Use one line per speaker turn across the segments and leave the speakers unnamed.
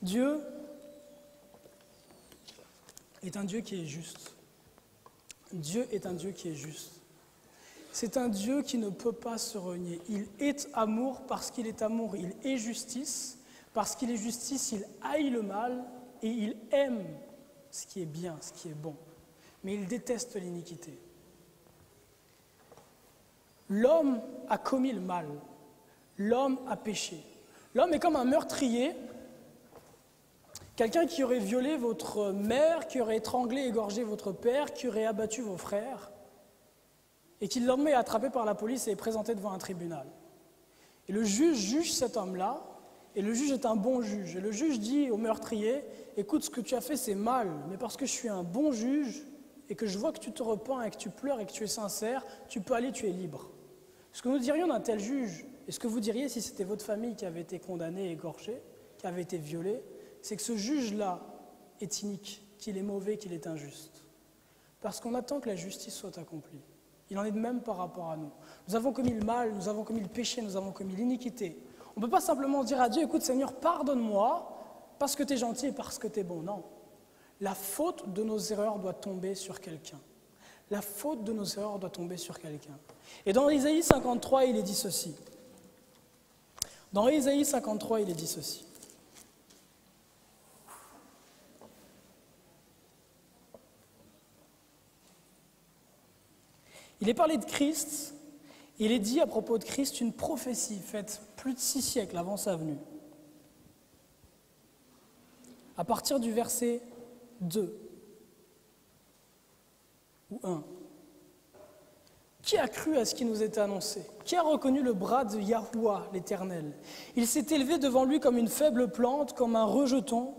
Dieu est un Dieu qui est juste. Dieu est un Dieu qui est juste. C'est un Dieu qui ne peut pas se renier. Il est amour parce qu'il est amour. Il est justice. Parce qu'il est justice, il haït le mal et il aime ce qui est bien, ce qui est bon. Mais il déteste l'iniquité. L'homme a commis le mal. L'homme a péché. L'homme est comme un meurtrier, quelqu'un qui aurait violé votre mère, qui aurait étranglé et égorgé votre père, qui aurait abattu vos frères, et qui le lendemain est attrapé par la police et est présenté devant un tribunal. Et le juge juge cet homme-là, et le juge est un bon juge. Et le juge dit au meurtrier, écoute, ce que tu as fait c'est mal, mais parce que je suis un bon juge, et que je vois que tu te repens, et que tu pleures, et que tu es sincère, tu peux aller, tu es libre. Ce que nous dirions d'un tel juge, et ce que vous diriez si c'était votre famille qui avait été condamnée, égorgée, qui avait été violée, c'est que ce juge-là est inique, qu'il est mauvais, qu'il est injuste. Parce qu'on attend que la justice soit accomplie. Il en est de même par rapport à nous. Nous avons commis le mal, nous avons commis le péché, nous avons commis l'iniquité. On ne peut pas simplement dire à Dieu, écoute Seigneur, pardonne-moi parce que tu es gentil et parce que tu es bon. Non. La faute de nos erreurs doit tomber sur quelqu'un. La faute de nos erreurs doit tomber sur quelqu'un. Et dans Isaïe 53, il est dit ceci. Dans Isaïe 53, il est dit ceci. Il est parlé de Christ, il est dit à propos de Christ une prophétie faite plus de 6 siècles avant sa venue. À partir du verset 2 ou 1. Qui a cru à ce qui nous était annoncé? Qui a reconnu le bras de Yahuwah, l'Éternel? Il s'est élevé devant lui comme une faible plante, comme un rejeton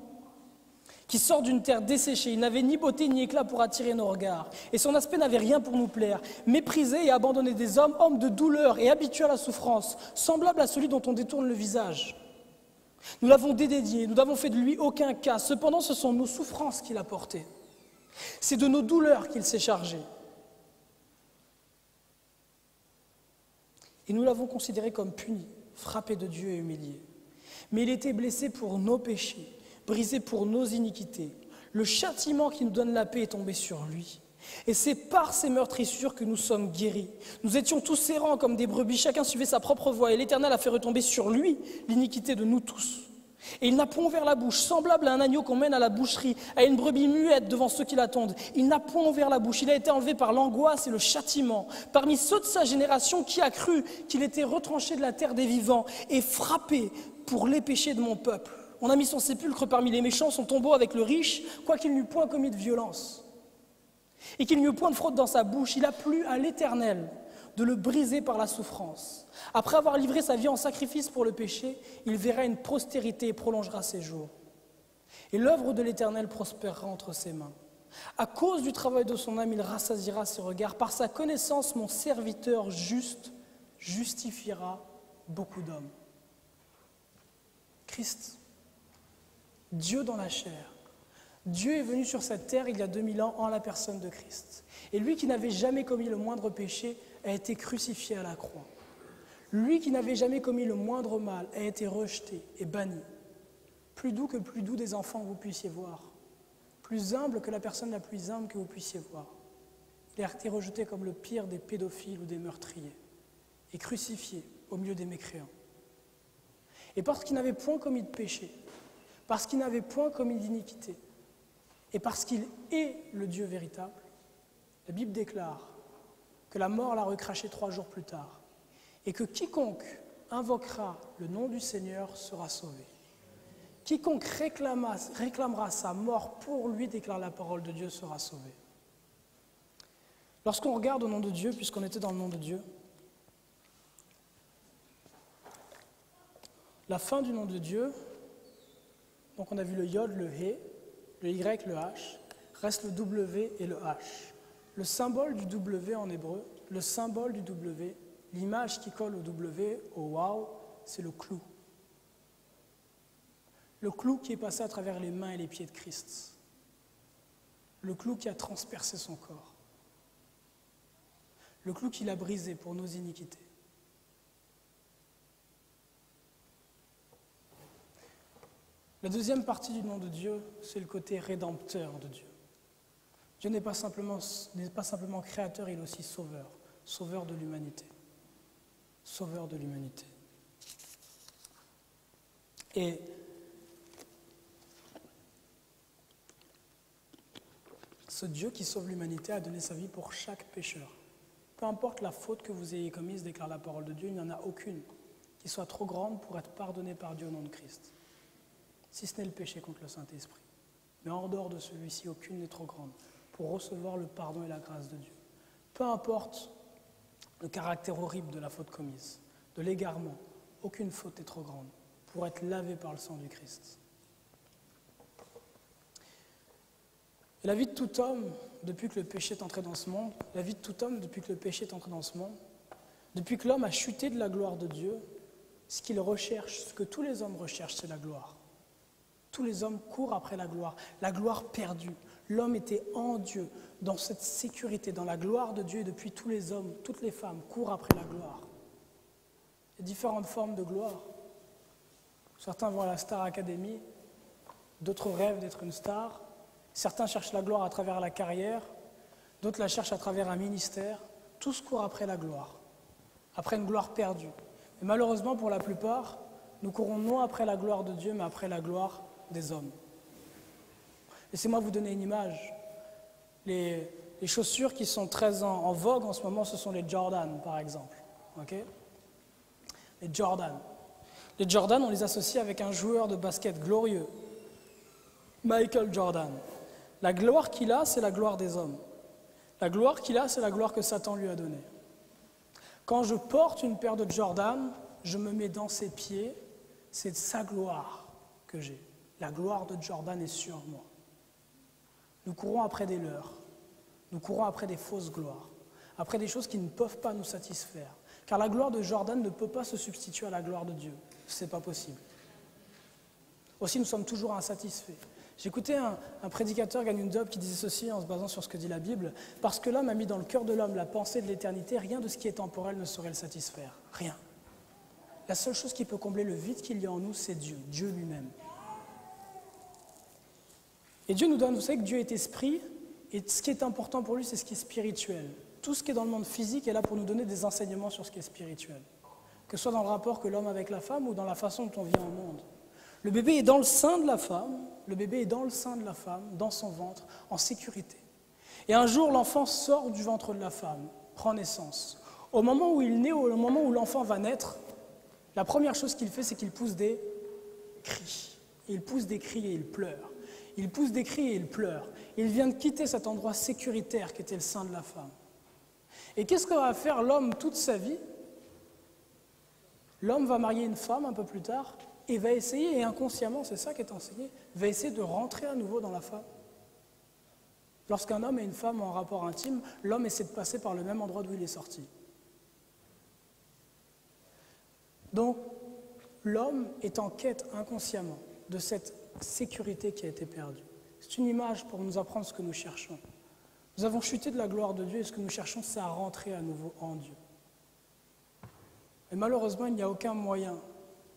qui sort d'une terre desséchée. Il n'avait ni beauté ni éclat pour attirer nos regards. Et son aspect n'avait rien pour nous plaire. Méprisé et abandonné des hommes, homme de douleur et habitué à la souffrance, semblable à celui dont on détourne le visage. Nous l'avons dédainé, nous n'avons fait de lui aucun cas. Cependant, ce sont nos souffrances qu'il a portées. C'est de nos douleurs qu'il s'est chargé. Et nous l'avons considéré comme puni, frappé de Dieu et humilié. Mais il était blessé pour nos péchés, brisé pour nos iniquités. Le châtiment qui nous donne la paix est tombé sur lui. Et c'est par ces meurtrissures que nous sommes guéris. Nous étions tous errants comme des brebis, chacun suivait sa propre voie, et l'Éternel a fait retomber sur lui l'iniquité de nous tous. Et il n'a point ouvert la bouche, semblable à un agneau qu'on mène à la boucherie, à une brebis muette devant ceux qui l'attendent. Il n'a point ouvert la bouche, il a été enlevé par l'angoisse et le châtiment. Parmi ceux de sa génération, qui a cru qu'il était retranché de la terre des vivants et frappé pour les péchés de mon peuple? On a mis son sépulcre parmi les méchants, son tombeau avec le riche, quoiqu'il n'eût point commis de violence. Et qu'il n'y eut point de fraude dans sa bouche, il a plu à l'Éternel de le briser par la souffrance. Après avoir livré sa vie en sacrifice pour le péché, il verra une postérité et prolongera ses jours. Et l'œuvre de l'Éternel prospérera entre ses mains. À cause du travail de son âme, il rassasiera ses regards. Par sa connaissance, mon serviteur juste justifiera beaucoup d'hommes. Christ, Dieu dans la chair. Dieu est venu sur cette terre il y a 2000 ans en la personne de Christ. Et lui qui n'avait jamais commis le moindre péché a été crucifié à la croix. Lui qui n'avait jamais commis le moindre mal a été rejeté et banni. Plus doux que plus doux des enfants que vous puissiez voir. Plus humble que la personne la plus humble que vous puissiez voir. Il a été rejeté comme le pire des pédophiles ou des meurtriers. Et crucifié au milieu des mécréants. Et parce qu'il n'avait point commis de péché, parce qu'il n'avait point commis d'iniquité, et parce qu'il est le Dieu véritable, la Bible déclare que la mort l'a recraché 3 jours plus tard, et que quiconque invoquera le nom du Seigneur sera sauvé. Quiconque réclamera sa mort pour lui, déclare la parole de Dieu, sera sauvé. Lorsqu'on regarde au nom de Dieu, puisqu'on était dans le nom de Dieu, la fin du nom de Dieu, donc on a vu le Yod, le He, le Y, le H, reste le W et le H. Le symbole du W en hébreu, le symbole du W, l'image qui colle au W, au Waw, c'est le clou. Le clou qui est passé à travers les mains et les pieds de Christ. Le clou qui a transpercé son corps. Le clou qu'il a brisé pour nos iniquités. La deuxième partie du nom de Dieu, c'est le côté rédempteur de Dieu. Dieu n'est pas simplement créateur, il est aussi sauveur, sauveur de l'humanité. Sauveur de l'humanité. Et ce Dieu qui sauve l'humanité a donné sa vie pour chaque pécheur. Peu importe la faute que vous ayez commise, déclare la parole de Dieu, il n'y en a aucune qui soit trop grande pour être pardonnée par Dieu au nom de Christ. Si ce n'est le péché contre le Saint-Esprit. Mais en dehors de celui-ci, aucune n'est trop grande pour recevoir le pardon et la grâce de Dieu. Peu importe le caractère horrible de la faute commise, de l'égarement, aucune faute n'est trop grande pour être lavée par le sang du Christ. Et la vie de tout homme, depuis que le péché est entré dans ce monde, depuis que l'homme a chuté de la gloire de Dieu, ce qu'il recherche, ce que tous les hommes recherchent, c'est la gloire. Tous les hommes courent après la gloire perdue. L'homme était en Dieu, dans cette sécurité, dans la gloire de Dieu, et depuis tous les hommes, toutes les femmes courent après la gloire. Il y a différentes formes de gloire. Certains vont à la Star Academy, d'autres rêvent d'être une star. Certains cherchent la gloire à travers la carrière, d'autres la cherchent à travers un ministère. Tous courent après la gloire, après une gloire perdue. Et malheureusement, pour la plupart, nous courons non après la gloire de Dieu, mais après la gloire des hommes. Laissez-moi vous donner une image. Les chaussures qui sont très en vogue en ce moment, ce sont les Jordan, par exemple. Okay? Les Jordan. Les Jordan, on les associe avec un joueur de basket glorieux, Michael Jordan. La gloire qu'il a, c'est la gloire des hommes. La gloire qu'il a, c'est la gloire que Satan lui a donnée. Quand je porte une paire de Jordan, je me mets dans ses pieds, c'est sa gloire que j'ai. La gloire de Jordan est sur moi. Nous courons après des leurres, nous courons après des fausses gloires, après des choses qui ne peuvent pas nous satisfaire. Car la gloire de Jordan ne peut pas se substituer à la gloire de Dieu. Ce n'est pas possible. Aussi, nous sommes toujours insatisfaits. J'écoutais un prédicateur gagne une job qui disait ceci en se basant sur ce que dit la Bible. Parce que l'homme a mis dans le cœur de l'homme la pensée de l'éternité, rien de ce qui est temporel ne saurait le satisfaire. Rien. La seule chose qui peut combler le vide qu'il y a en nous, c'est Dieu, Dieu lui-même. Et Dieu nous donne, vous savez que Dieu est esprit, et ce qui est important pour lui, c'est ce qui est spirituel. Tout ce qui est dans le monde physique est là pour nous donner des enseignements sur ce qui est spirituel. Que ce soit dans le rapport que l'homme a avec la femme ou dans la façon dont on vit au monde. Le bébé est dans le sein de la femme, dans son ventre, en sécurité. Et un jour, l'enfant sort du ventre de la femme, prend naissance. Au moment où il naît, au moment où l'enfant va naître, la première chose qu'il fait, c'est qu'il pousse des cris. Il pousse des cris et il pleure. Il pousse des cris et il pleure. Il vient de quitter cet endroit sécuritaire qui était le sein de la femme. Et qu'est-ce que va faire l'homme toute sa vie? L'homme va marier une femme un peu plus tard et va essayer, et inconsciemment, c'est ça qui est enseigné, va essayer de rentrer à nouveau dans la femme. Lorsqu'un homme et une femme ont un rapport intime, l'homme essaie de passer par le même endroit d'où il est sorti. Donc, l'homme est en quête inconsciemment de cette sécurité qui a été perdue. C'est une image pour nous apprendre ce que nous cherchons. Nous avons chuté de la gloire de Dieu et ce que nous cherchons, c'est à rentrer à nouveau en Dieu. Et malheureusement, il n'y a aucun moyen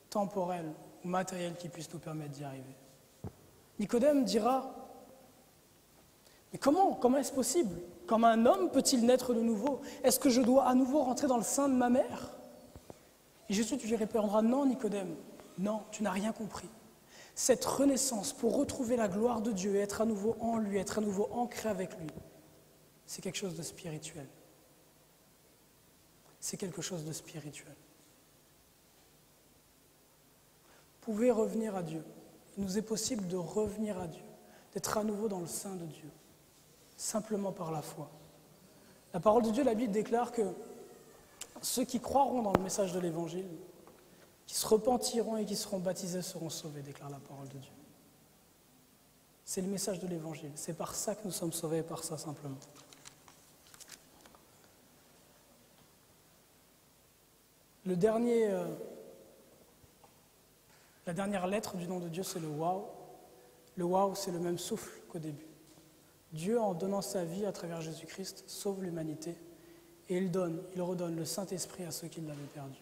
temporel ou matériel qui puisse nous permettre d'y arriver. Nicodème dira, mais comment est-ce possible? Comme un homme peut-il naître de nouveau? Est-ce que je dois à nouveau rentrer dans le sein de ma mère? Et Jésus lui répondra, non Nicodème, non, tu n'as rien compris. Cette renaissance pour retrouver la gloire de Dieu et être à nouveau en lui, être à nouveau ancré avec lui, c'est quelque chose de spirituel. C'est quelque chose de spirituel. Vous pouvez revenir à Dieu. Il nous est possible de revenir à Dieu, d'être à nouveau dans le sein de Dieu, simplement par la foi. La parole de Dieu, la Bible déclare que ceux qui croiront dans le message de l'Évangile, qui se repentiront et qui seront baptisés seront sauvés, déclare la parole de Dieu. C'est le message de l'Évangile. C'est par ça que nous sommes sauvés, par ça simplement. La dernière lettre du nom de Dieu, c'est le Waouh. Le Waouh, c'est le même souffle qu'au début. Dieu, en donnant sa vie à travers Jésus-Christ, sauve l'humanité et il redonne le Saint-Esprit à ceux qui l'avaient perdu.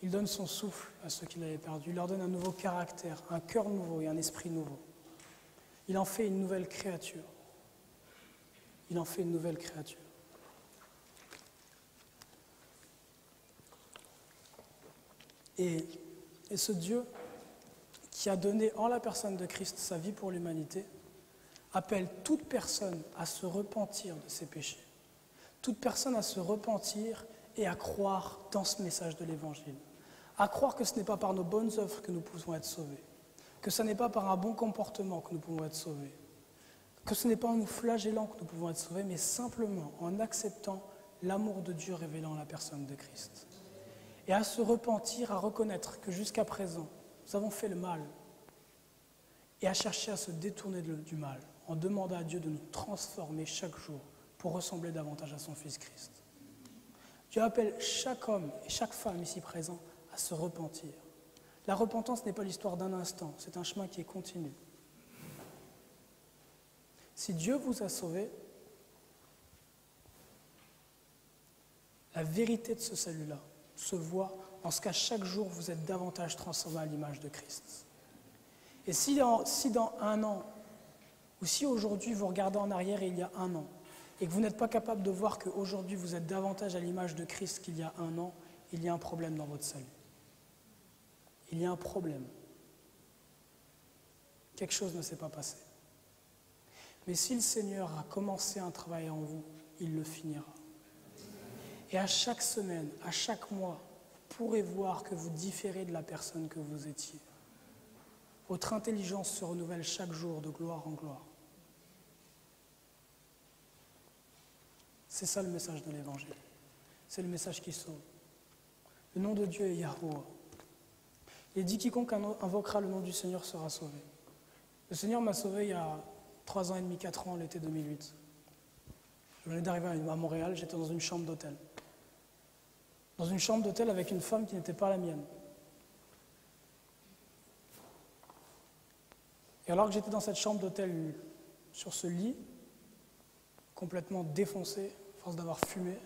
Il donne son souffle à ceux qui l'avaient perdu. Il leur donne un nouveau caractère, un cœur nouveau et un esprit nouveau. Il en fait une nouvelle créature. Il en fait une nouvelle créature. Et ce Dieu qui a donné en la personne de Christ sa vie pour l'humanité appelle toute personne à se repentir de ses péchés. Toute personne à se repentir et à croire dans ce message de l'Évangile. À croire que ce n'est pas par nos bonnes œuvres que nous pouvons être sauvés. Que ce n'est pas par un bon comportement que nous pouvons être sauvés. Que ce n'est pas en nous flagellant que nous pouvons être sauvés, mais simplement en acceptant l'amour de Dieu révélé en la personne de Christ. Et à se repentir, à reconnaître que jusqu'à présent, nous avons fait le mal. Et à chercher à se détourner du mal, en demandant à Dieu de nous transformer chaque jour pour ressembler davantage à son Fils Christ. Dieu appelle chaque homme et chaque femme ici présent à se repentir. La repentance n'est pas l'histoire d'un instant, c'est un chemin qui est continu. Si Dieu vous a sauvé, la vérité de ce salut-là se voit en ce qu'à chaque jour vous êtes davantage transformé à l'image de Christ. Et si dans un an, ou si aujourd'hui vous regardez en arrière et il y a un an, et que vous n'êtes pas capable de voir qu'aujourd'hui vous êtes davantage à l'image de Christ qu'il y a un an, il y a un problème dans votre salut. Il y a un problème. Quelque chose ne s'est pas passé. Mais si le Seigneur a commencé un travail en vous, il le finira. Et à chaque semaine, à chaque mois, vous pourrez voir que vous différez de la personne que vous étiez. Votre intelligence se renouvelle chaque jour de gloire en gloire. C'est ça le message de l'Évangile. C'est le message qui sauve. Le nom de Dieu est Yahuwah. Il est dit quiconque invoquera le nom du Seigneur sera sauvé. Le Seigneur m'a sauvé il y a 3 ans et demi, 4 ans, l'été 2008. Je venais d'arriver à Montréal, j'étais dans une chambre d'hôtel. Dans une chambre d'hôtel avec une femme qui n'était pas la mienne. Et alors que j'étais dans cette chambre d'hôtel, sur ce lit, complètement défoncé, à force d'avoir fumé,